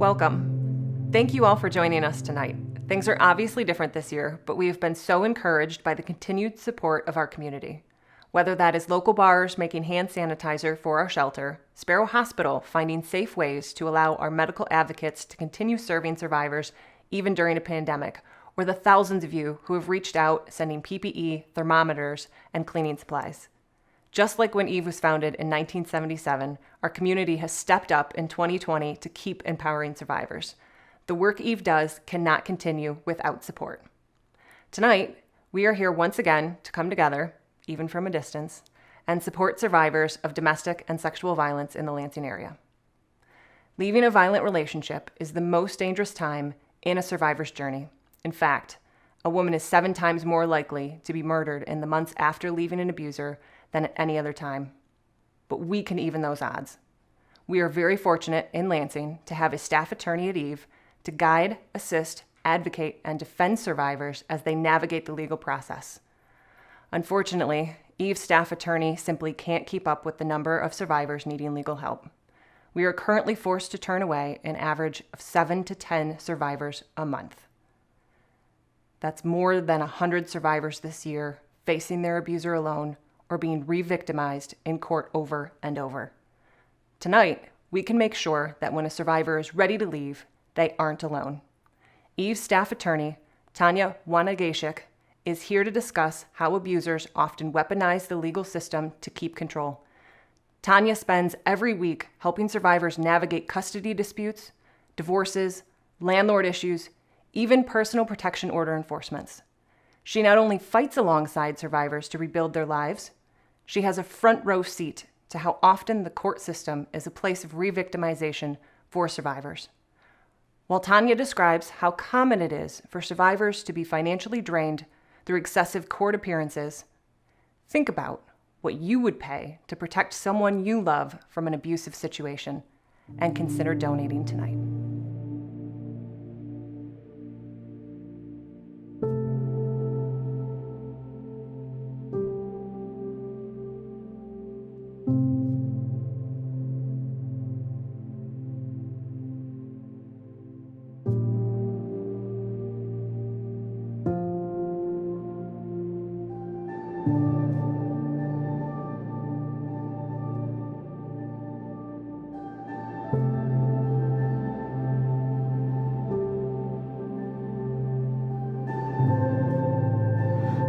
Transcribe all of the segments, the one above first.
Welcome. Thank you all for joining us tonight. Things are obviously different this year, but we have been so encouraged by the continued support of our community. Whether that is local bars making hand sanitizer for our shelter, Sparrow Hospital finding safe ways to allow our medical advocates to continue serving survivors even during a pandemic, or the thousands of you who have reached out sending PPE, thermometers, and cleaning supplies. Just like when Eve was founded in 1977, our community has stepped up in 2020 to keep empowering survivors. The work Eve does cannot continue without support. Tonight, we are here once again to come together, even from a distance, and support survivors of domestic and sexual violence in the Lansing area. Leaving a violent relationship is the most dangerous time in a survivor's journey. In fact, a woman is 7 times more likely to be murdered in the months after leaving an abuser than at any other time. But we can even those odds. We are very fortunate in Lansing to have a staff attorney at Eve to guide, assist, advocate, and defend survivors as they navigate the legal process. Unfortunately, Eve's staff attorney simply can't keep up with the number of survivors needing legal help. We are currently forced to turn away an average of 7 to 10 survivors a month. That's more than 100 survivors this year facing their abuser alone or being re-victimized in court over and over. Tonight, we can make sure that when a survivor is ready to leave, they aren't alone. Eve's staff attorney, Tanya Wanagashik, is here to discuss how abusers often weaponize the legal system to keep control. Tanya spends every week helping survivors navigate custody disputes, divorces, landlord issues, even personal protection order enforcements. She not only fights alongside survivors to rebuild their lives, she has a front row seat to how often the court system is a place of re-victimization for survivors. While Tanya describes how common it is for survivors to be financially drained through excessive court appearances, think about what you would pay to protect someone you love from an abusive situation and consider donating tonight.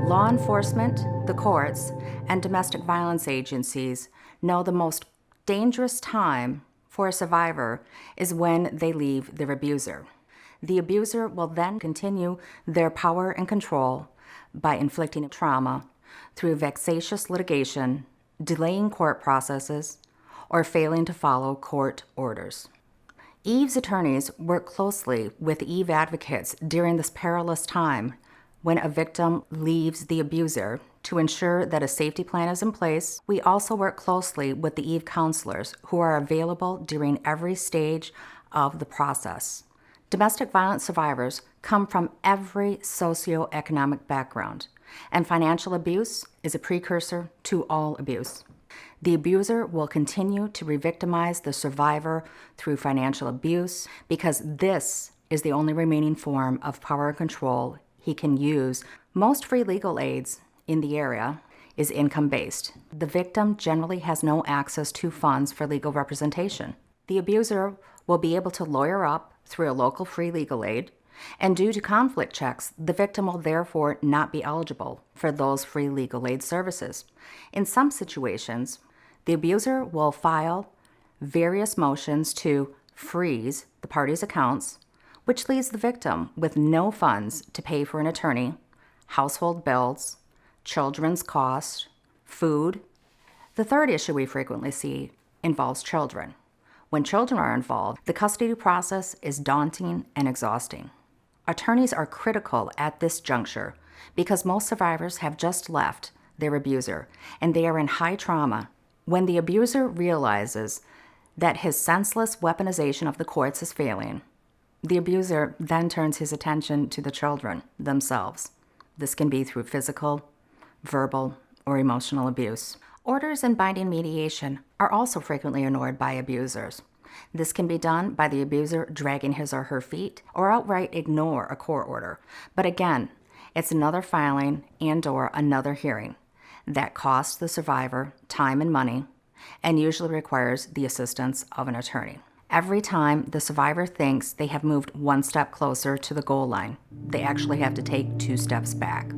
Law enforcement, the courts, and domestic violence agencies know the most dangerous time for a survivor is when they leave their abuser. The abuser will then continue their power and control by inflicting trauma through vexatious litigation, delaying court processes, or failing to follow court orders. Eve's attorneys work closely with Eve advocates during this perilous time when a victim leaves the abuser to ensure that a safety plan is in place. We also work closely with the Eve counselors who are available during every stage of the process. Domestic violence survivors come from every socioeconomic background, and financial abuse is a precursor to all abuse. The abuser will continue to re-victimize the survivor through financial abuse because this is the only remaining form of power and control he can use. Most free legal aids in the area is income-based. The victim generally has no access to funds for legal representation. The abuser will be able to lawyer up through a local free legal aid, and due to conflict checks, the victim will therefore not be eligible for those free legal aid services. In some situations, the abuser will file various motions to freeze the parties' accounts, which leaves the victim with no funds to pay for an attorney, household bills, children's costs, food. The third issue we frequently see involves children. When children are involved, the custody process is daunting and exhausting. Attorneys are critical at this juncture because most survivors have just left their abuser and they are in high trauma. When the abuser realizes that his senseless weaponization of the courts is failing, the abuser then turns his attention to the children themselves. This can be through physical, verbal, or emotional abuse. Orders and binding mediation are also frequently ignored by abusers. This can be done by the abuser dragging his or her feet or outright ignore a court order. But again, it's another filing and/or another hearing that costs the survivor time and money and usually requires the assistance of an attorney. Every time the survivor thinks they have moved one step closer to the goal line, they actually have to take 2 steps back.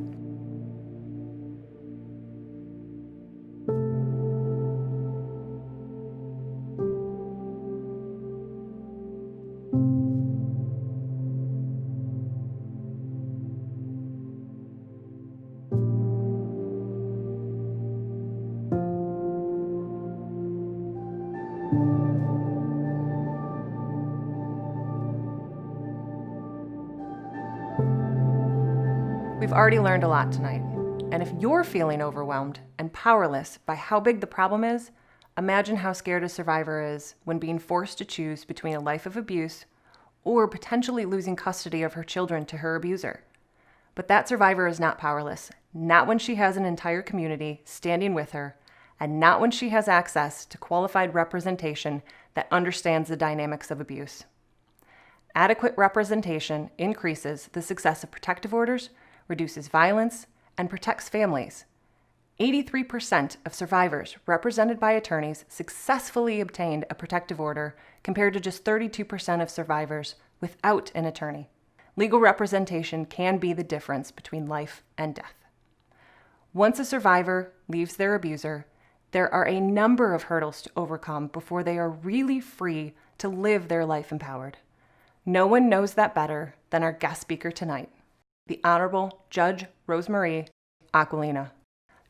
We've already learned a lot tonight, and if you're feeling overwhelmed and powerless by how big the problem is, imagine how scared a survivor is when being forced to choose between a life of abuse or potentially losing custody of her children to her abuser. But that survivor is not powerless, not when she has an entire community standing with her, and not when she has access to qualified representation that understands the dynamics of abuse. Adequate representation increases the success of protective orders, reduces violence, and protects families. 83% of survivors represented by attorneys successfully obtained a protective order compared to just 32% of survivors without an attorney. Legal representation can be the difference between life and death. Once a survivor leaves their abuser, there are a number of hurdles to overcome before they are really free to live their life empowered. No one knows that better than our guest speaker tonight, the Honorable Judge Rosemarie Aquilina.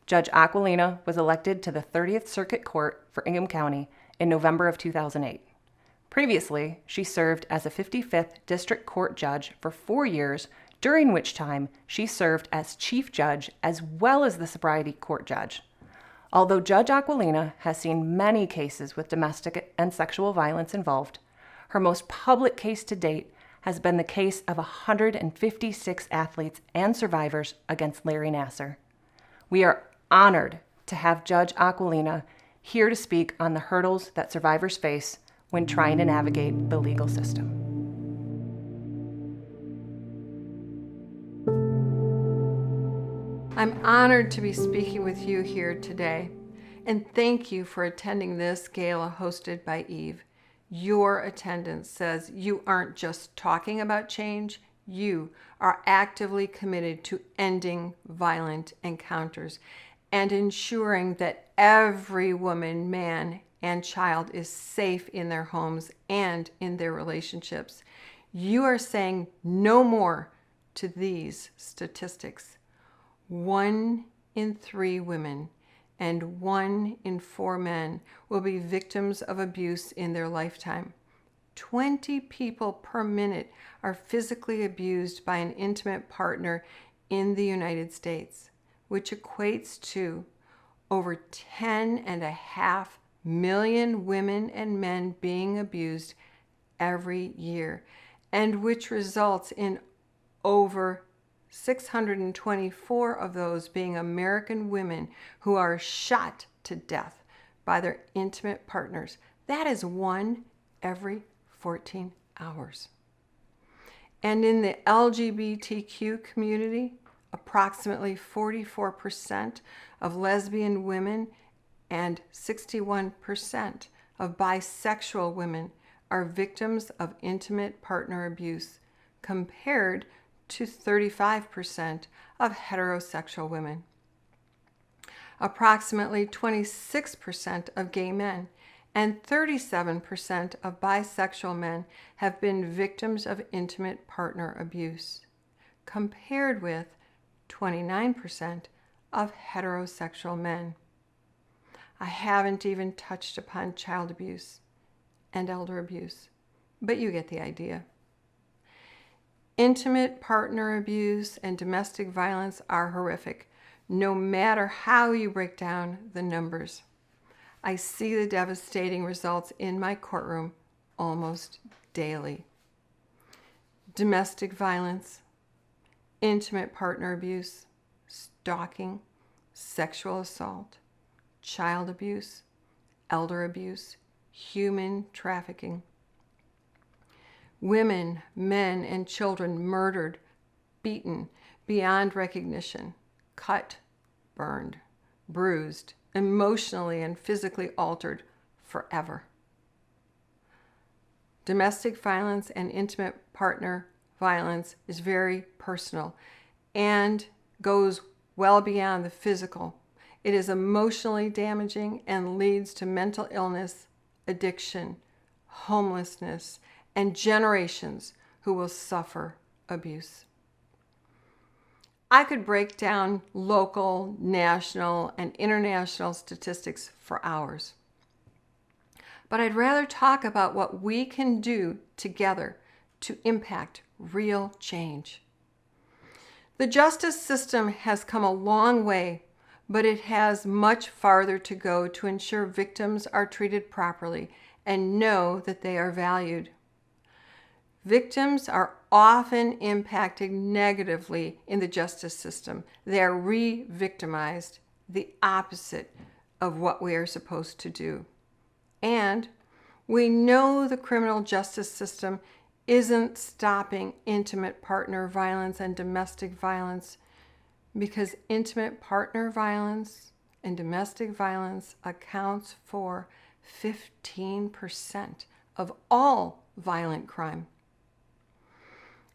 Judge Aquilina was elected to the 30th Circuit Court for Ingham County in November of 2008. Previously, she served as a 55th District Court judge for 4 years, during which time she served as Chief Judge as well as the Sobriety Court Judge. Although Judge Aquilina has seen many cases with domestic and sexual violence involved, her most public case to date has been the case of 156 athletes and survivors against Larry Nassar. We are honored to have Judge Aquilina here to speak on the hurdles that survivors face when trying to navigate the legal system. I'm honored to be speaking with you here today, and thank you for attending this gala hosted by Eve. Your attendance says you aren't just talking about change, you are actively committed to ending violent encounters and ensuring that every woman, man, and child is safe in their homes and in their relationships. You are saying no more to these statistics. 1 in 3 women and 1 in 4 men will be victims of abuse in their lifetime. 20 people per minute are physically abused by an intimate partner in the United States, which equates to over 10.5 million women and men being abused every year, and which results in over 624 of those being American women who are shot to death by their intimate partners. That is 1 every 14 hours. And in the LGBTQ community, approximately 44% of lesbian women and 61% of bisexual women are victims of intimate partner abuse, compared to 35% of heterosexual women. Approximately 26% of gay men and 37% of bisexual men have been victims of intimate partner abuse, compared with 29% of heterosexual men. I haven't even touched upon child abuse and elder abuse, but you get the idea. Intimate partner abuse and domestic violence are horrific, no matter how you break down the numbers. I see the devastating results in my courtroom almost daily. Domestic violence, intimate partner abuse, stalking, sexual assault, child abuse, elder abuse, human trafficking. Women, men, and children murdered, beaten beyond recognition, cut, burned, bruised, emotionally and physically altered forever. Domestic violence and intimate partner violence is very personal and goes well beyond the physical. It is emotionally damaging and leads to mental illness, addiction, homelessness, and generations who will suffer abuse. I could break down local, national, and international statistics for hours. But I'd rather talk about what we can do together to impact real change. The justice system has come a long way, but it has much farther to go to ensure victims are treated properly and know that they are valued. Victims are often impacted negatively in the justice system. They are re-victimized, the opposite of what we are supposed to do. And we know the criminal justice system isn't stopping intimate partner violence and domestic violence, because intimate partner violence and domestic violence accounts for 15% of all violent crime.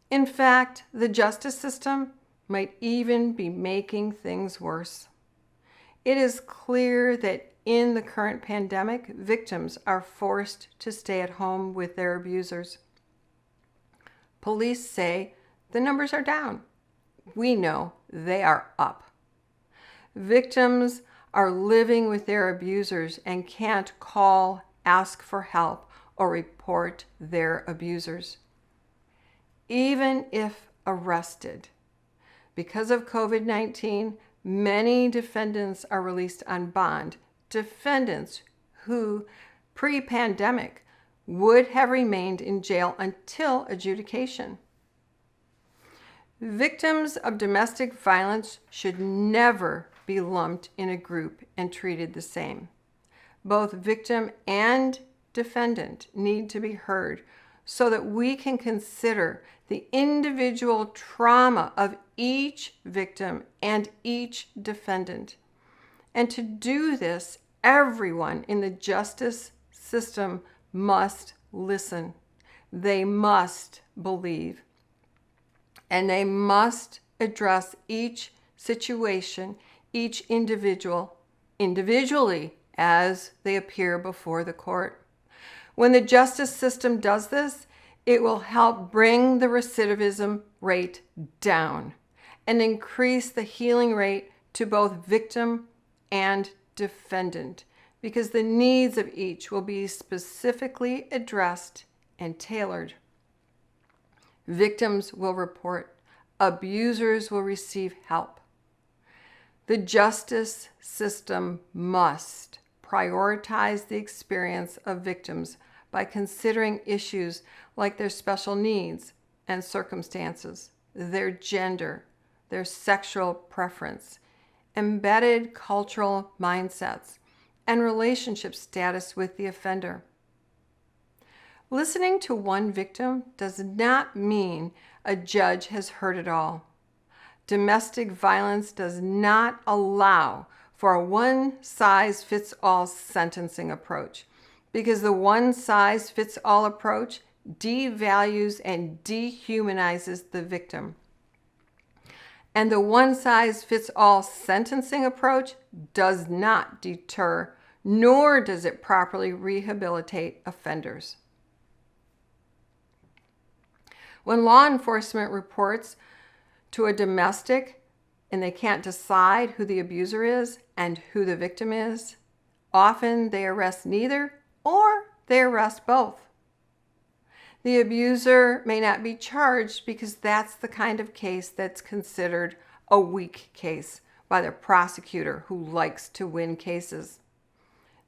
In fact, the justice system might even be making things worse. It is clear that in the current pandemic, victims are forced to stay at home with their abusers. Police say the numbers are down. We know they are up. Victims are living with their abusers and can't call, ask for help, or report their abusers. Even if arrested, because of COVID-19, many defendants are released on bond. Defendants who, pre-pandemic, would have remained in jail until adjudication. Victims of domestic violence should never be lumped in a group and treated the same. Both victim and defendant need to be heard so that we can consider the individual trauma of each victim and each defendant. And to do this, everyone in the justice system must listen. They must believe. And they must address each situation, each individual, individually as they appear before the court. When the justice system does this, it will help bring the recidivism rate down and increase the healing rate to both victim and defendant, because the needs of each will be specifically addressed and tailored. Victims will report. Abusers will receive help. The justice system must prioritize the experience of victims by considering issues like their special needs and circumstances, their gender, their sexual preference, embedded cultural mindsets, and relationship status with the offender. Listening to one victim does not mean a judge has heard it all. Domestic violence does not allow for a one-size-fits-all sentencing approach, because the one-size-fits-all approach devalues and dehumanizes the victim. And the one-size-fits-all sentencing approach does not deter, nor does it properly rehabilitate offenders. When law enforcement reports to a domestic and they can't decide who the abuser is and who the victim is, often they arrest neither, or they arrest both. The abuser may not be charged because that's the kind of case that's considered a weak case by the prosecutor who likes to win cases.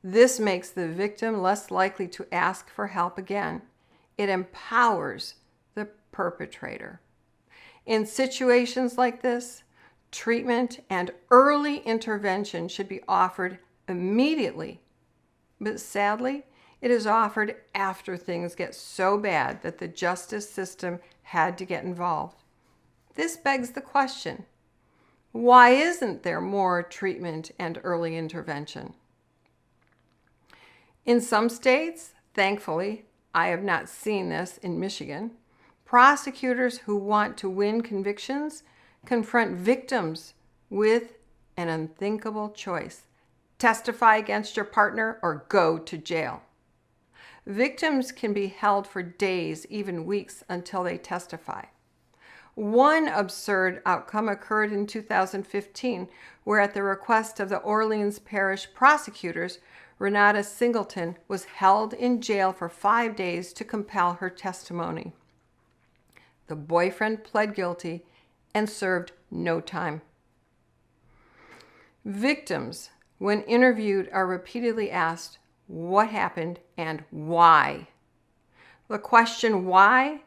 This makes the victim less likely to ask for help again. It empowers the perpetrator. In situations like this, treatment and early intervention should be offered immediately. But sadly, It is offered after things get so bad that the justice system had to get involved. This begs the question, why isn't there more treatment and early intervention? In some states, thankfully, I have not seen this in Michigan, prosecutors who want to win convictions confront victims with an unthinkable choice: testify against your partner or go to jail. Victims can be held for days, even weeks, until they testify. One absurd outcome occurred in 2015, where at the request of the Orleans Parish prosecutors, Renata Singleton was held in jail for 5 days to compel her testimony. The boyfriend pled guilty and served no time. Victims, when interviewed, are repeatedly asked what happened and why. The question why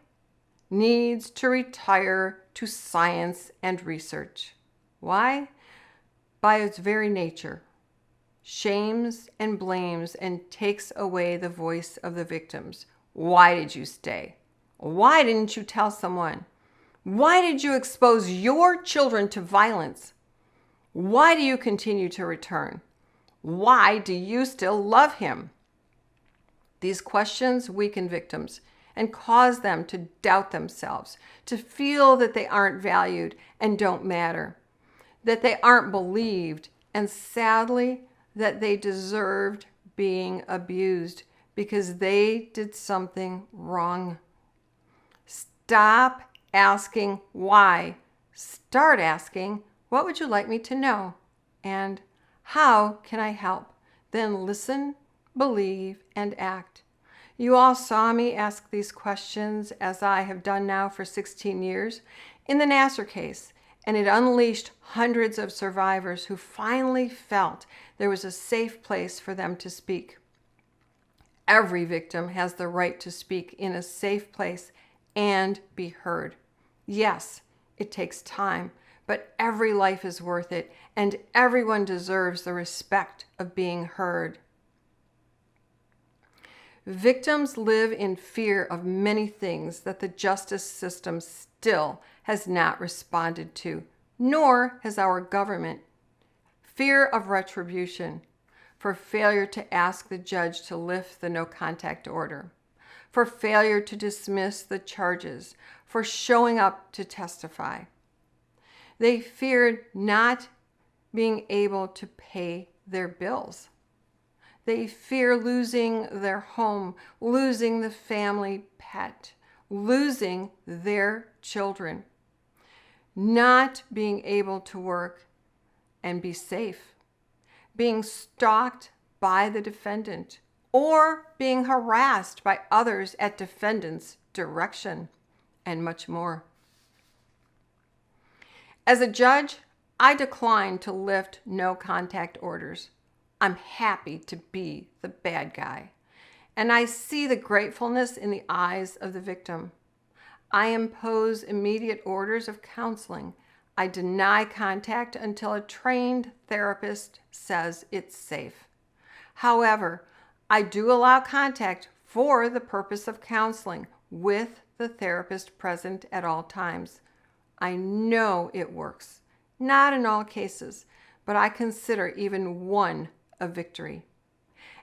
needs to retire to science and research. Why? By its very nature, shames and blames and takes away the voice of the victims. Why did you stay? Why didn't you tell someone? Why did you expose your children to violence? Why do you continue to return? Why do you still love him? These questions weaken victims and cause them to doubt themselves, to feel that they aren't valued and don't matter, that they aren't believed, and sadly, that they deserved being abused because they did something wrong. Stop asking why. Start asking, what would you like me to know? And how can I help? Then listen, believe, and act. You all saw me ask these questions, as I have done now for 16 years, in the Nassar case, and it unleashed hundreds of survivors who finally felt there was a safe place for them to speak. Every victim has the right to speak in a safe place and be heard. Yes, it takes time, but every life is worth it, and everyone deserves the respect of being heard. Victims live in fear of many things that the justice system still has not responded to, nor has our government. Fear of retribution, for failure to ask the judge to lift the no contact order, for failure to dismiss the charges, for showing up to testify. They feared not being able to pay their bills. They fear losing their home, losing the family pet, losing their children, not being able to work and be safe, being stalked by the defendant, or being harassed by others at defendant's direction, and much more. As a judge, I decline to lift no contact orders. I'm happy to be the bad guy, and I see the gratefulness in the eyes of the victim. I impose immediate orders of counseling. I deny contact until a trained therapist says it's safe. However, I do allow contact for the purpose of counseling with the therapist present at all times. I know it works. Not in all cases, but I consider even one a victory.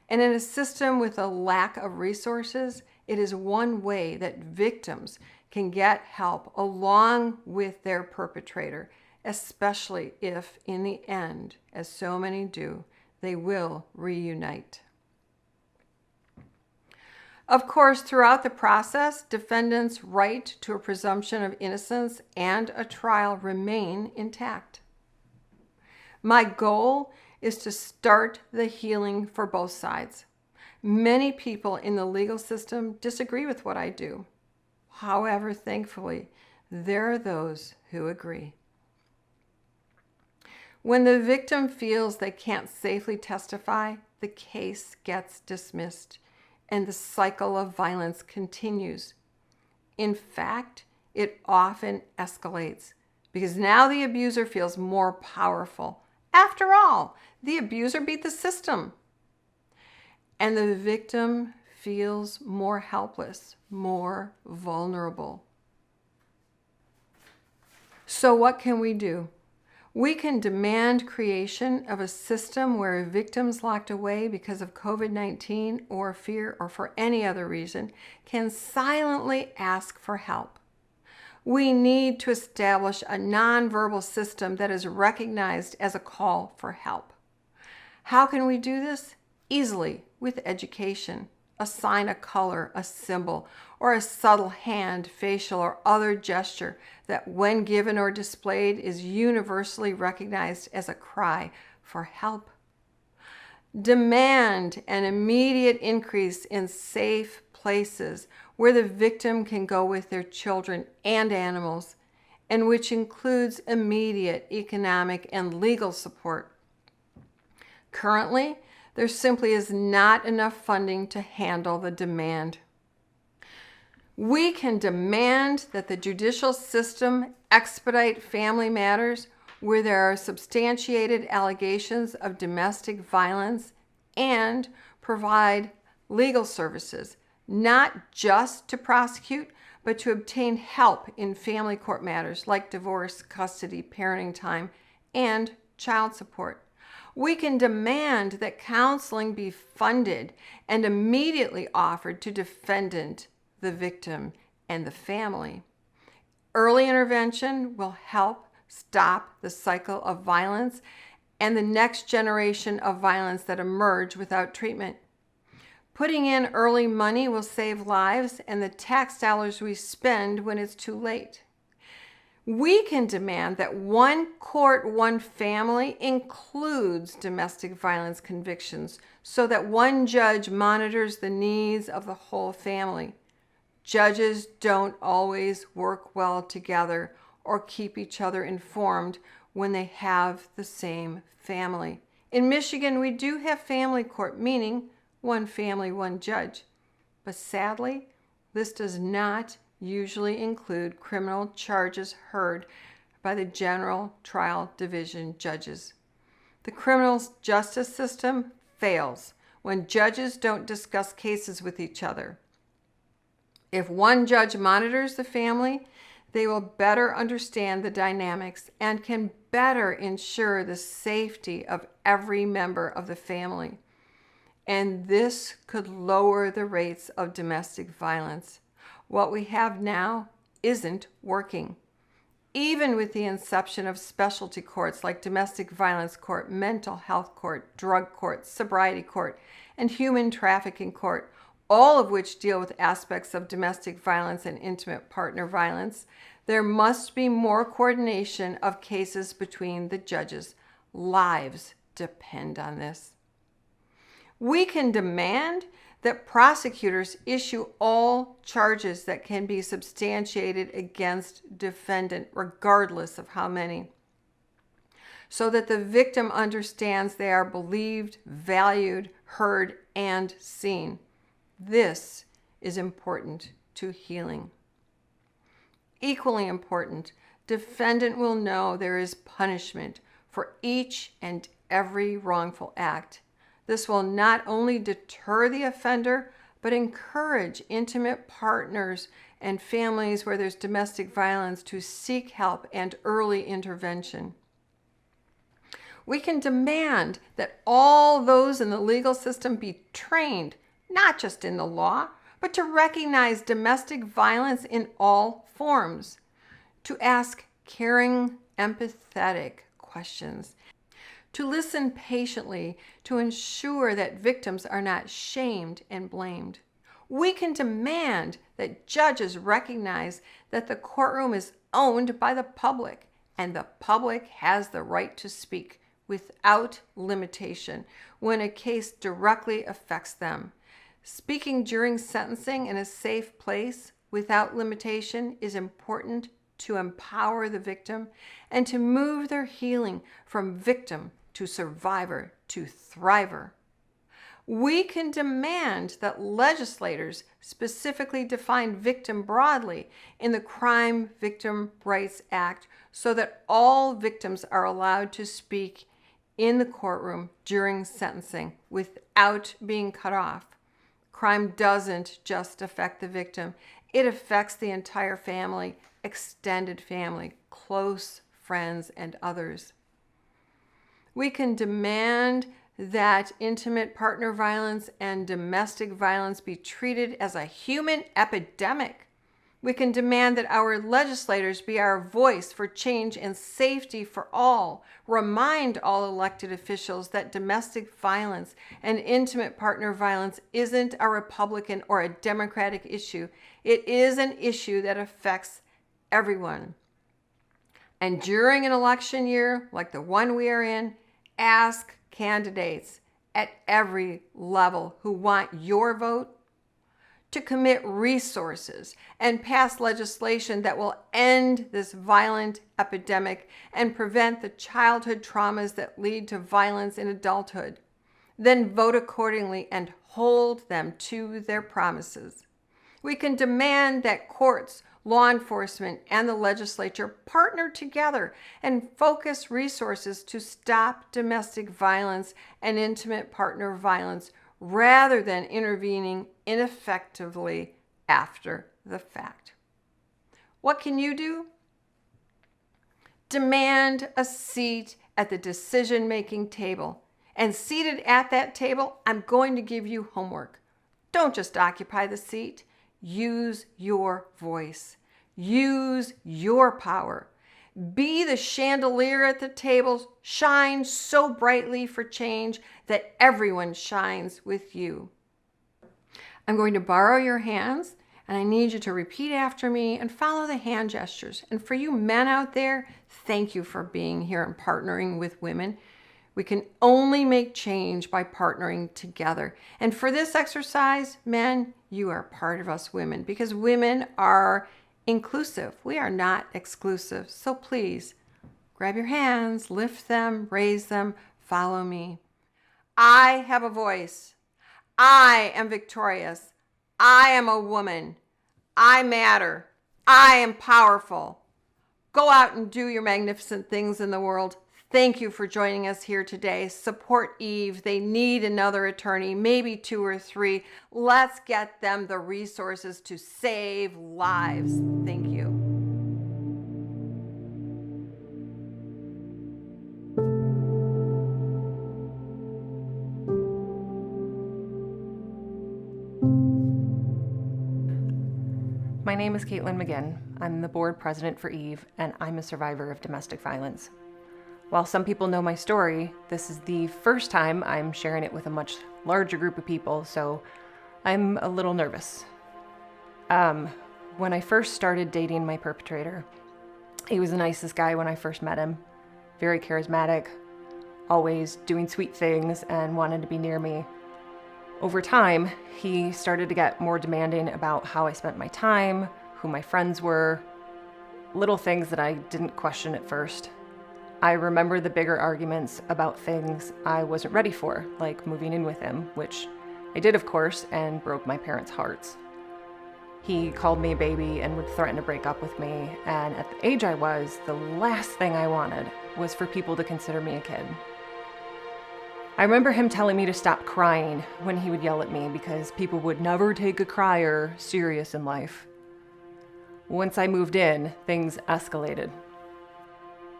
And in a system with a lack of resources, it is one way that victims can get help along with their perpetrator, especially if in the end, as so many do, they will reunite. Of course, throughout the process, defendants' right to a presumption of innocence and a trial remain intact. My goal is to start the healing for both sides. Many people in the legal system disagree with what I do. However, thankfully, there are those who agree. When the victim feels they can't safely testify, the case gets dismissed, and the cycle of violence continues. In fact, it often escalates because now the abuser feels more powerful. After all, the abuser beat the system. And the victim feels more helpless, more vulnerable. So what can we do? We can demand creation of a system where victims locked away because of COVID-19 or fear or for any other reason can silently ask for help. We need to establish a nonverbal system that is recognized as a call for help. How can we do this? Easily, with education. Assign a color, a symbol, or a subtle hand, facial, or other gesture that, when given or displayed, is universally recognized as a cry for help. Demand an immediate increase in safe places where the victim can go with their children and animals, and which includes immediate economic and legal support. Currently, there simply is not enough funding to handle the demand. We can demand that the judicial system expedite family matters where there are substantiated allegations of domestic violence and provide legal services, not just to prosecute, but to obtain help in family court matters like divorce, custody, parenting time, and child support. We can demand that counseling be funded and immediately offered to defendant, the victim, and the family. Early intervention will help stop the cycle of violence and the next generation of violence that emerge without treatment. Putting in early money will save lives and the tax dollars we spend when it's too late. We can demand that one court, one family includes domestic violence convictions so that one judge monitors the needs of the whole family. Judges don't always work well together or keep each other informed when they have the same family. In Michigan, we do have family court, meaning one family, one judge. But sadly, this does not usually include criminal charges heard by the General Trial Division judges. The criminal justice system fails when judges don't discuss cases with each other. If one judge monitors the family, they will better understand the dynamics and can better ensure the safety of every member of the family. And this could lower the rates of domestic violence. What we have now isn't working. Even with the inception of specialty courts like domestic violence court, mental health court, drug court, sobriety court, and human trafficking court, all of which deal with aspects of domestic violence and intimate partner violence, there must be more coordination of cases between the judges. Lives depend on this. We can demand that prosecutors issue all charges that can be substantiated against defendant, regardless of how many, so that the victim understands they are believed, valued, heard, and seen. This is important to healing. Equally important, defendant will know there is punishment for each and every wrongful act. This will not only deter the offender, but encourage intimate partners and families where there's domestic violence to seek help and early intervention. We can demand that all those in the legal system be trained, not just in the law, but to recognize domestic violence in all forms, to ask caring, empathetic questions, to listen patiently to ensure that victims are not shamed and blamed. We can demand that judges recognize that the courtroom is owned by the public and the public has the right to speak without limitation when a case directly affects them. Speaking during sentencing in a safe place without limitation is important to empower the victim and to move their healing from victim to survivor to thriver. We can demand that legislators specifically define victim broadly in the Crime Victim Rights Act so that all victims are allowed to speak in the courtroom during sentencing without being cut off. Crime doesn't just affect the victim. It affects the entire family, extended family, close friends, and others. We can demand that intimate partner violence and domestic violence be treated as a human epidemic. We can demand that our legislators be our voice for change and safety for all. Remind all elected officials that domestic violence and intimate partner violence isn't a Republican or a Democratic issue. It is an issue that affects everyone. And during an election year like the one we are in, ask candidates at every level who want your vote to commit resources and pass legislation that will end this violent epidemic and prevent the childhood traumas that lead to violence in adulthood. Then vote accordingly and hold them to their promises. We can demand that courts, law enforcement, and the legislature partner together and focus resources to stop domestic violence and intimate partner violence rather than intervening ineffectively after the fact. What can you do? Demand a seat at the decision-making table. And seated at that table, I'm going to give you homework. Don't just occupy the seat. Use your voice. Use your power. Be the chandelier at the table. Shine so brightly for change that everyone shines with you. I'm going to borrow your hands, and I need you to repeat after me and follow the hand gestures. And for you men out there, thank you for being here and partnering with women. We can only make change by partnering together. And for this exercise, men, you are part of us women because women are inclusive. We are not exclusive. So please grab your hands, lift them, raise them, follow me. I have a voice. I am victorious. I am a woman. I matter. I am powerful. Go out and do your magnificent things in the world. Thank you for joining us here today. Support Eve. They need another attorney, maybe 2 or 3. Let's get them the resources to save lives. Thank you. My name is Caitlin McGinn. I'm the board president for Eve, and I'm a survivor of domestic violence. While some people know my story, this is the first time I'm sharing it with a much larger group of people, so I'm a little nervous. When I first started dating my perpetrator, he was the nicest guy when I first met him. Very charismatic, always doing sweet things and wanted to be near me. Over time, he started to get more demanding about how I spent my time, who my friends were, little things that I didn't question at first. I remember the bigger arguments about things I wasn't ready for, like moving in with him, which I did, of course, and broke my parents' hearts. He called me a baby and would threaten to break up with me, and at the age I was, the last thing I wanted was for people to consider me a kid. I remember him telling me to stop crying when he would yell at me because people would never take a crier serious in life. Once I moved in, things escalated.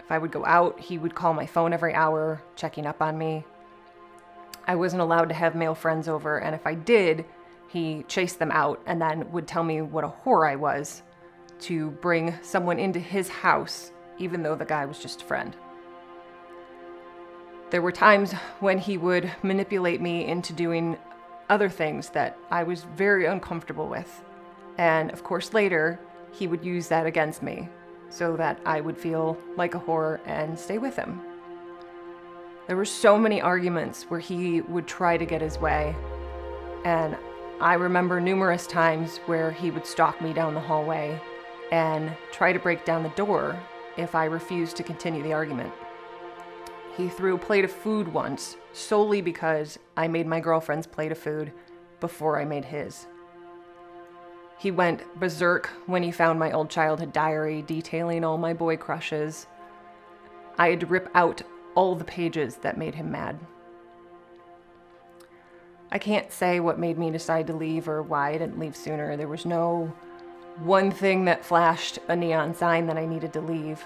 If I would go out, he would call my phone every hour, checking up on me. I wasn't allowed to have male friends over, and if I did, he chased them out and then would tell me what a whore I was to bring someone into his house, even though the guy was just a friend. There were times when he would manipulate me into doing other things that I was very uncomfortable with. And of course, later, he would use that against me so that I would feel like a whore and stay with him. There were so many arguments where he would try to get his way. And I remember numerous times where he would stalk me down the hallway and try to break down the door if I refused to continue the argument. He threw a plate of food once, solely because I made my girlfriend's plate of food before I made his. He went berserk when he found my old childhood diary detailing all my boy crushes. I had to rip out all the pages that made him mad. I can't say what made me decide to leave or why I didn't leave sooner. There was no one thing that flashed a neon sign that I needed to leave.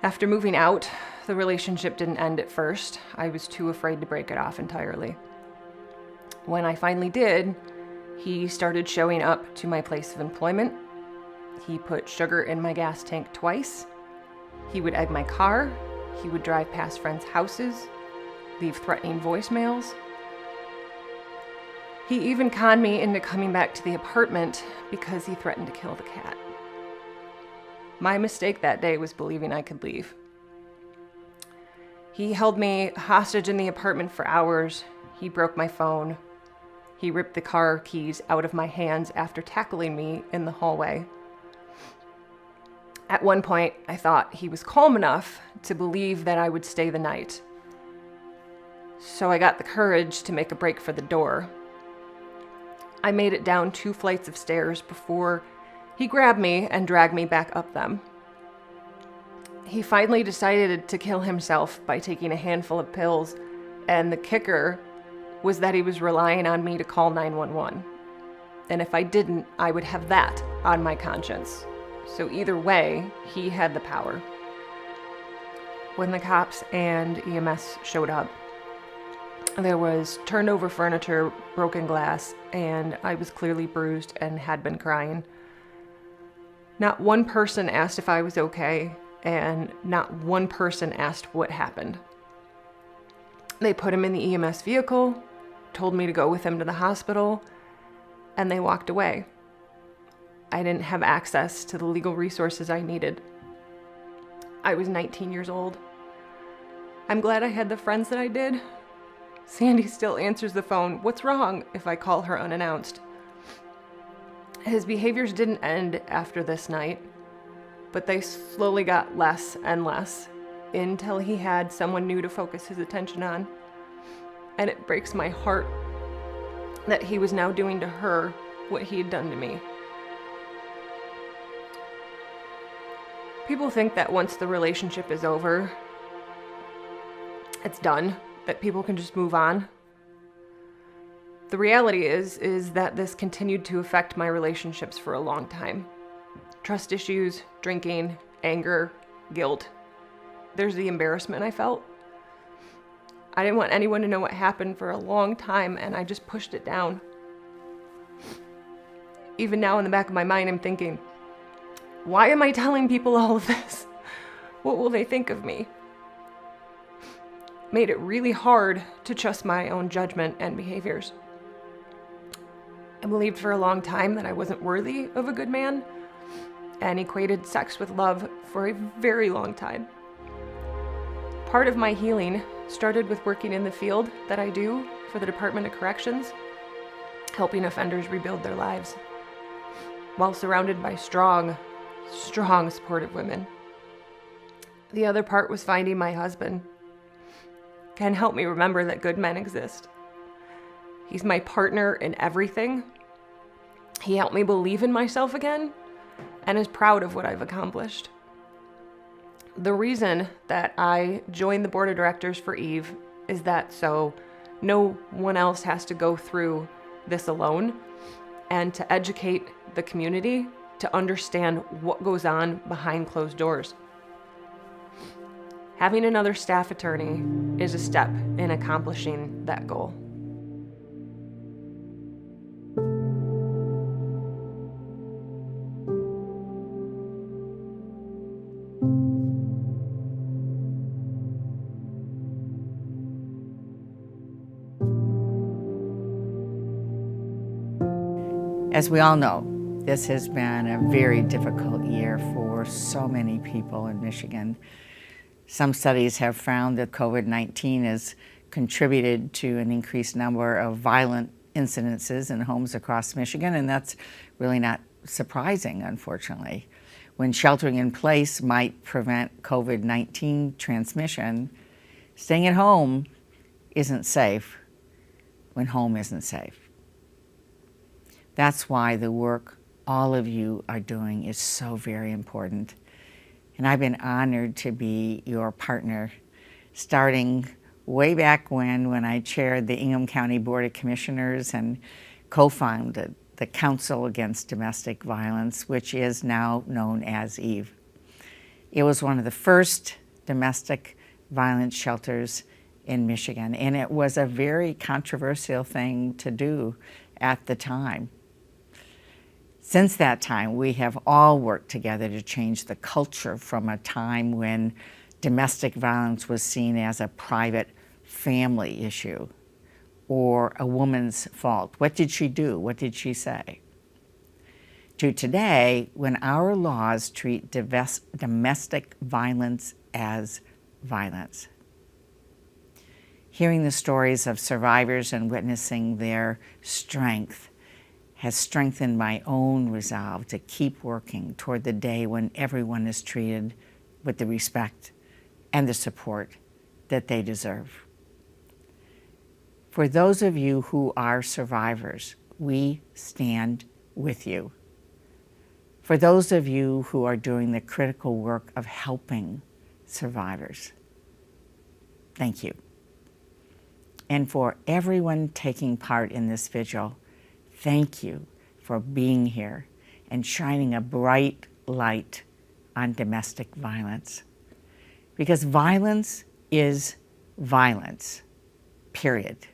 After moving out, the relationship didn't end at first. I was too afraid to break it off entirely. When I finally did, he started showing up to my place of employment. He put sugar in my gas tank twice. He would egg my car. He would drive past friends' houses, leave threatening voicemails. He even conned me into coming back to the apartment because he threatened to kill the cat. My mistake that day was believing I could leave. He held me hostage in the apartment for hours. He broke my phone. He ripped the car keys out of my hands after tackling me in the hallway. At one point, I thought he was calm enough to believe that I would stay the night. So I got the courage to make a break for the door. I made it down 2 flights of stairs before he grabbed me and dragged me back up them. He finally decided to kill himself by taking a handful of pills, and the kicker was that he was relying on me to call 911. And if I didn't, I would have that on my conscience. So either way, he had the power. When the cops and EMS showed up, there was turned over furniture, broken glass, and I was clearly bruised and had been crying. Not one person asked if I was okay, and not one person asked what happened. They put him in the EMS vehicle, told me to go with him to the hospital, and they walked away. I didn't have access to the legal resources I needed. I was 19 years old. I'm glad I had the friends that I did. Sandy still answers the phone, "What's wrong?" if I call her unannounced. His behaviors didn't end after this night, but they slowly got less and less until he had someone new to focus his attention on. And it breaks my heart that he was now doing to her what he had done to me. People think that once the relationship is over, it's done, that people can just move on. The reality is that this continued to affect my relationships for a long time. Trust issues, drinking, anger, guilt. There's the embarrassment I felt. I didn't want anyone to know what happened for a long time, and I just pushed it down. Even now in the back of my mind, I'm thinking, why am I telling people all of this? What will they think of me? Made it really hard to trust my own judgment and behaviors. I believed for a long time that I wasn't worthy of a good man, and equated sex with love for a very long time. Part of my healing started with working in the field that I do for the Department of Corrections, helping offenders rebuild their lives, while surrounded by strong, supportive women. The other part was finding my husband. Ken helped me remember that good men exist. He's my partner in everything. He helped me believe in myself again and is proud of what I've accomplished. The reason that I joined the board of directors for Eve is that so no one else has to go through this alone, and to educate the community to understand what goes on behind closed doors. Having another staff attorney is a step in accomplishing that goal. As we all know, this has been a very difficult year for so many people in Michigan. Some studies have found that COVID-19 has contributed to an increased number of violent incidences in homes across Michigan, and that's really not surprising, unfortunately. When sheltering in place might prevent COVID-19 transmission, staying at home isn't safe when home isn't safe. That's why the work all of you are doing is so very important. And I've been honored to be your partner, starting way back when I chaired the Ingham County Board of Commissioners and co-founded the Council Against Domestic Violence, which is now known as EVE. It was one of the first domestic violence shelters in Michigan, and it was a very controversial thing to do at the time. Since that time, we have all worked together to change the culture from a time when domestic violence was seen as a private family issue or a woman's fault. What did she do? What did she say? To today, when our laws treat domestic violence as violence. Hearing the stories of survivors and witnessing their strength has strengthened my own resolve to keep working toward the day when everyone is treated with the respect and the support that they deserve. For those of you who are survivors, we stand with you. For those of you who are doing the critical work of helping survivors, thank you. And for everyone taking part in this vigil, thank you for being here and shining a bright light on domestic violence. Because violence is violence, period.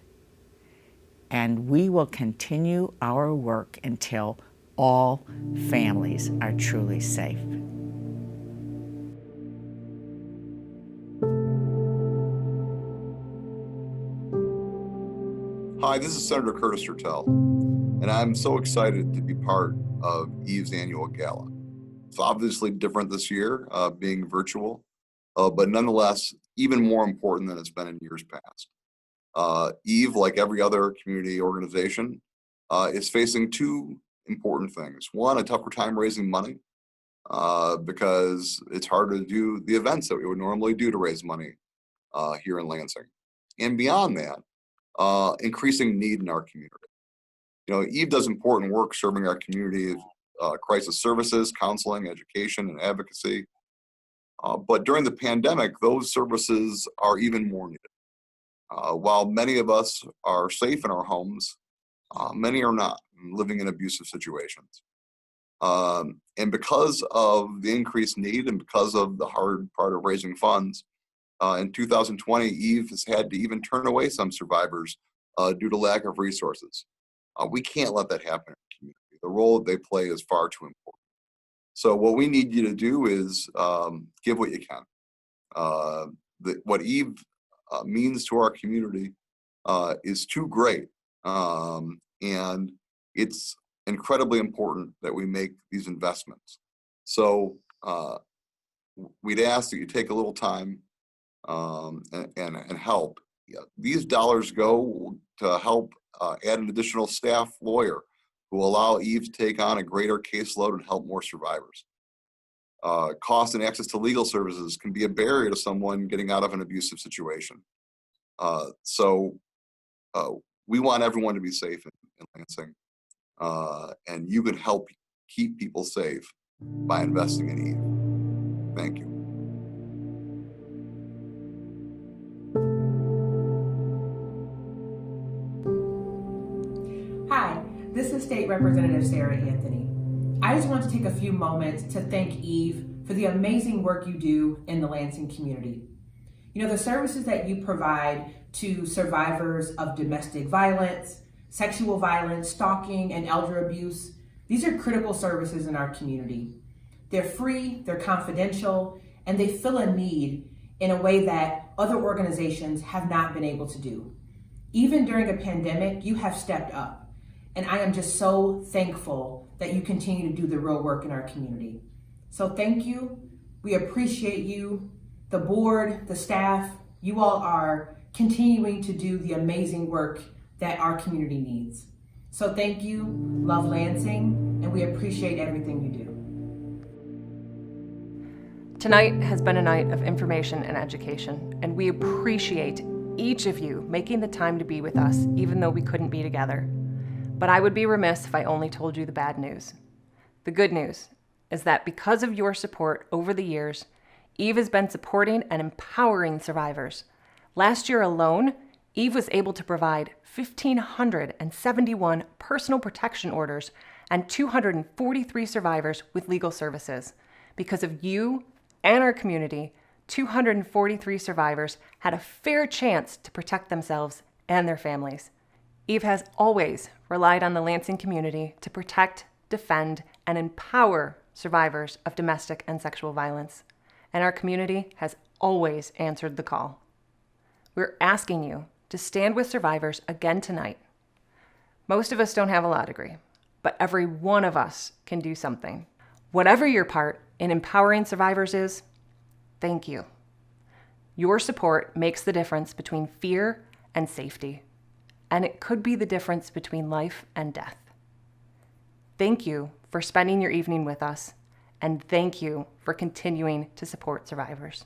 And we will continue our work until all families are truly safe. Hi, this is Senator Curtis Hertel, and I'm so excited to be part of EVE's annual gala. It's obviously different this year, being virtual, but nonetheless, even more important than it's been in years past. EVE, like every other community organization, is facing two important things. One, a tougher time raising money, because it's hard to do the events that we would normally do to raise money here in Lansing. And beyond that, increasing need in our community. You know, EVE does important work serving our community, crisis services, counseling, education, and advocacy. But during the pandemic, those services are even more needed. While many of us are safe in our homes, many are not, living in abusive situations. And because of the increased need and because of the hard part of raising funds, in 2020, EVE has had to even turn away some survivors due to lack of resources. We can't let that happen in our community. The role that they play is far too important. So what we need you to do is give what you can. What EVE means to our community is too great. And it's incredibly important that we make these investments. So we'd ask that you take a little time and help. Yeah, these dollars go to help add an additional staff lawyer who will allow EVE to take on a greater caseload and help more survivors. Cost and access to legal services can be a barrier to someone getting out of an abusive situation. So we want everyone to be safe in Lansing, and you can help keep people safe by investing in EVE. Thank you. Hi, this is State Representative Sarah Anthony. I just want to take a few moments to thank EVE for the amazing work you do in the Lansing community. You know, the services that you provide to survivors of domestic violence, sexual violence, stalking, and elder abuse, these are critical services in our community. They're free, they're confidential, and they fill a need in a way that other organizations have not been able to do. Even during a pandemic, you have stepped up. And I am just so thankful that you continue to do the real work in our community. So thank you. We appreciate you. The board, the staff, you all are continuing to do the amazing work that our community needs. So thank you, love Lansing, and we appreciate everything you do. Tonight has been a night of information and education, and we appreciate each of you making the time to be with us, even though we couldn't be together. But I would be remiss if I only told you the bad news. The good news is that because of your support over the years, EVE has been supporting and empowering survivors Last year alone, Eve was able to provide 1,571 personal protection orders and 243 survivors with legal services. Because of you and our community, 243 survivors had a fair chance to protect themselves and their families. Eve has always relied on the Lansing community to protect, defend, and empower survivors of domestic and sexual violence, and our community has always answered the call. We're asking you to stand with survivors again tonight. Most of us don't have a law degree, but every one of us can do something. Whatever your part in empowering survivors is, thank you. Your support makes the difference between fear and safety, and it could be the difference between life and death. Thank you for spending your evening with us, and thank you for continuing to support survivors.